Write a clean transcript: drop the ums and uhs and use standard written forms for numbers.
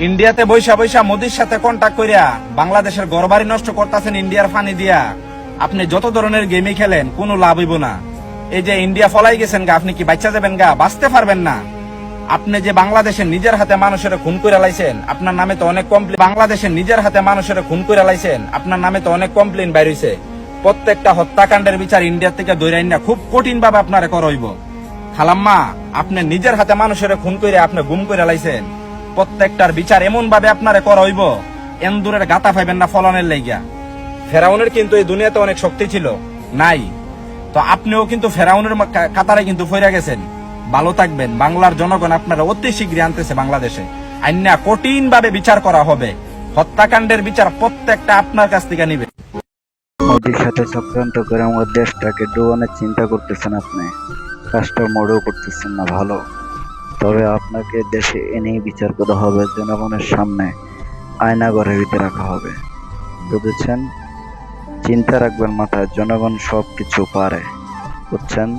ইন্ডিয়াতে বৈশা বৈশা মোদির সাথে কন্টাক্ট করিয়া বাংলাদেশের ঘরবাড়ি নষ্ট করতেছেন ইন্ডিয়ার ফানি দিয়া। আপনি যত ধরনের গেমই খেলেন কোনো লাভ হইব না। এই যে ইন্ডিয়া ফলাই গেছেন গা, আপনি কি বাচ্চা যাবেন গা? বাঁচতে পারবেন না। আপনি যে বাংলাদেশের নিজের হাতে মানুষের খুন করে লাইছেন, আপনার নামে তো অনেক কমপ্লেন। বাংলাদেশের নিজের হাতে মানুষের খুন করে লাইছেন, আপনার নামে তো অনেক কমপ্লেন বাইর হইছে। প্রত্যেকটা হত্যাকাণ্ডের বিচার ইন্ডিয়া থেকে দৈরাইন না খুব কঠিন ভাবে আপনারে করইব। খালাম্মা, আপনি নিজের হাতে মানুষের খুন করে আপনি গুম করে লাইছেন, প্রত্যেকটার বিচার এমন ভাবে আপনারে করা হইব এন্দুরের গাতা পাইবেন না ফলনের লাইগা। ফেরাউনের কিন্তু এই দুনিয়াতে অনেক শক্তি ছিল নাই, তো আপনিও কিন্তু ফেরাউনের কাতারে কিন্তু ফইরা গেছেন। ভালো থাকবেন। বাংলার জনগণ আপনারা অতি শীঘ্রই আনতেছে বাংলাদেশে, আইনা কঠিন ভাবে বিচার করা হবে। হত্যাকাণ্ডের বিচার প্রত্যেকটা আপনার কাছ থেকে নিবে। মোদির সাথে চক্রান্ত করে আমার দেশটাকে ডুবানোর চিন্তা করতেছেন আপনি। কাজটা মোড়েও করতেছেন না ভালো। তবে আপনাকে দেশে এনেই বিচার করা হবে, জনগণের সামনে আয়না ঘরের ভিতরে রাখা হবে, বুঝেছেন? চিন্তা রাখবেন মাথায়, জনগণ সব কিছু পারে, বুঝছেন?